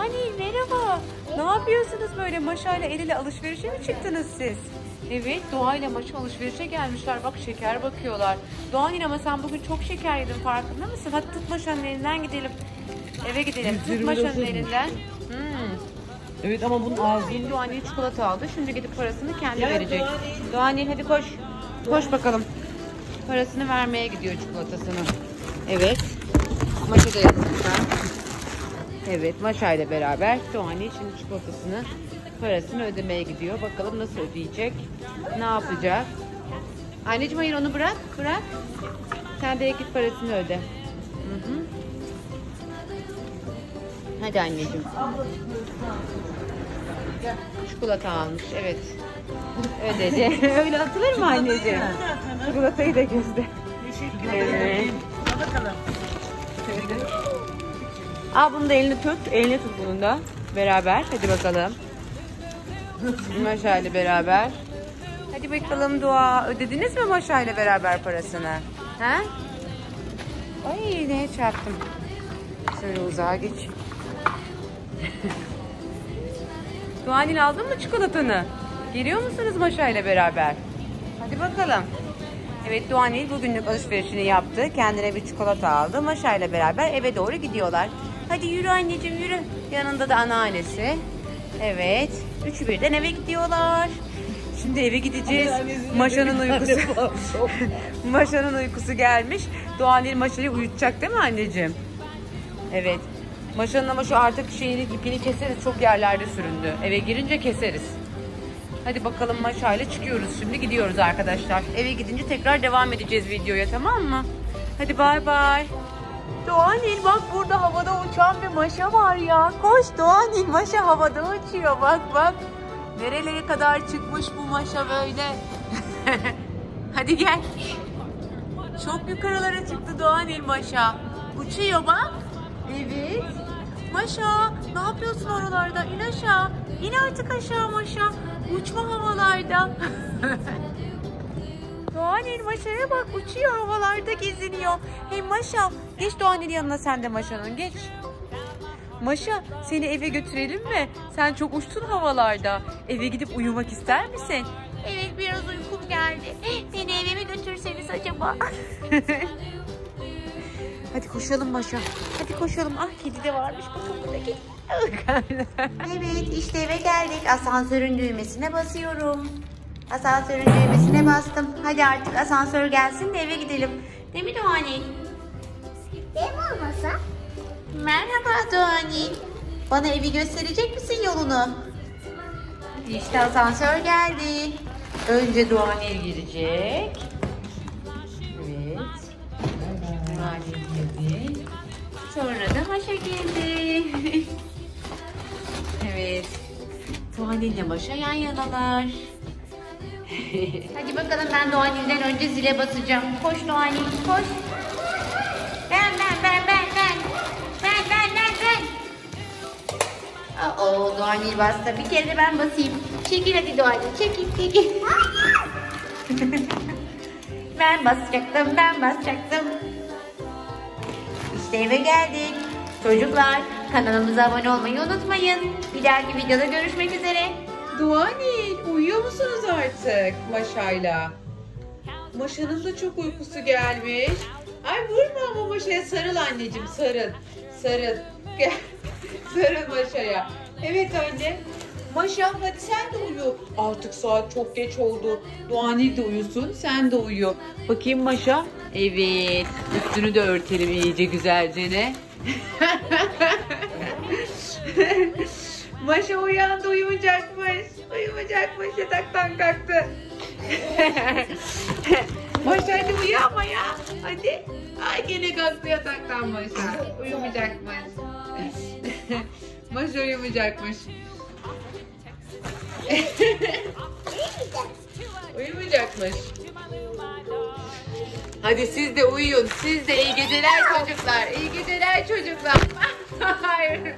Doğanil merhaba. Ne yapıyorsunuz böyle? Maşa ile el ele alışverişe mi çıktınız siz? Evet, Doğa ile Maşa alışverişe gelmişler. Bak şeker bakıyorlar. Doğanil ama sen bugün çok şeker yedin, farkında mısın? Hadi tut Maşa'nın elinden gidelim. Eve gidelim. Tut Maşa'nın elinden. Evet ama bunun ağzı. Şimdi Doğanil çikolata aldı. Şimdi gidip parasını kendi verecek. Doğanil hadi koş. Koş bakalım. Parasını vermeye gidiyor çikolatasını. Evet. Maşa da yanında. Evet, Maşa ile beraber Doğanil şimdi çikolatasını, parasını ödemeye gidiyor. Bakalım nasıl ödeyecek? Ne yapacak? Anneciğim hayır, onu bırak. Bırak. Sen de git parasını öde. Hı. Hadi anneciğim. Çikolata almış. Evet. Ödedi. Öyle atılır mı anneciğim? Çikolatayı da göster. Teşekkür ederim. Al bakalım. Al bunu da elini tut. Elini tut bunun da. Beraber. Hadi bakalım. Maşa ile beraber. Hadi bakalım Doğa. Ödediniz mi Maşa ile beraber parasını? Ha? Ay neye çarptım. Şöyle uzağa geç. Doğanil aldın mı çikolatanı? Geliyor musunuz Maşa ile beraber? Hadi bakalım. Evet, Doğanil bugünlük alışverişini yaptı. Kendine bir çikolata aldı. Maşa ile beraber eve doğru gidiyorlar. Hadi yürü anneciğim yürü. Yanında da anneannesi. Evet. Üçü birden eve gidiyorlar. Şimdi eve gideceğiz. Maşa'nın uykusu. Maşa'nın uykusu gelmiş. Doğanil Maşa'yı uyutacak değil mi anneciğim? Evet. Maşa'nın ama şu artık şeyini, ipini keseriz. Çok yerlerde süründü. Eve girince keseriz. Hadi bakalım Maşa ile çıkıyoruz. Şimdi gidiyoruz arkadaşlar. Eve gidince tekrar devam edeceğiz videoya, tamam mı? Hadi bay bay. Doğanil bak, burada havada uçan bir Maşa var ya. Koş Doğanil, Maşa havada uçuyor. Bak bak. Nerelere kadar çıkmış bu Maşa böyle. Hadi gel. Çok yukarılara çıktı Doğanil Maşa. Uçuyor bak. Evet. Maşa ne yapıyorsun oralarda? İn aşağı. İn artık aşağı Maşa. Uçma havalarda. Doğanil Maşa'ya bak, uçuyor havalarda, geziniyor. Hey Maşa, geç Doğanil'in yanına sen de Maşa'nın, geç. Maşa, seni eve götürelim mi? Sen çok uçtun havalarda. Eve gidip uyumak ister misin? Evet, biraz uykum geldi. Beni eve mi götürseniz acaba? Hadi koşalım Maşa. Hadi koşalım. Ah, kedi de varmış. Bakın burada kedi. Evet, işte eve geldik. Asansörün düğmesine basıyorum. Asansörün düğmesine bastım. Hadi artık asansör gelsin de eve gidelim. Değil mi Doğanil? Değil mi olmasa? Merhaba Doğanil. Bana evi gösterecek misin yolunu? İşte asansör geldi. Önce Doğanil girecek. Evet. Doğanil girdi. Sonra da Maşa girdi. Evet. Doğanil ile Maşa yan yanalar. Hadi bakalım, ben Doğanil'den önce zile basacağım. Koş Doğanil, koş. Ben. Doğanil bastı. Bir kere de ben basayım. Çekil hadi Doğanil, çekil. Ben basacaktım. İşte eve geldik. Çocuklar, kanalımıza abone olmayı unutmayın. Bir dahaki videoda görüşmek üzere. Doğanil, uyuyor musunuz artık Maşa'yla? Maşa'nın da çok uykusu gelmiş. Ay vurma ama Maşa'ya, sarıl anneciğim, sarıl. Gel. Sarıl Maşa'ya. Evet anne. Maşa hadi sen de uyu. Artık saat çok geç oldu. Doğanil de uyusun, sen de uyu. Bakayım Maşa. Evet. Üstünü de örtelim iyice güzelce ne? Maşa uyandı, uyumayacakmış. Yataktan kalktı. Maşa hadi uyu ama ya. Hadi. Ay gene kalktı yataktan Maşa. Uyumayacakmış. Maşa uyumayacakmış. Uyumayacakmış. Hadi siz de uyuyun. Siz de iyi geceler çocuklar. İyi geceler çocuklar. Hayır.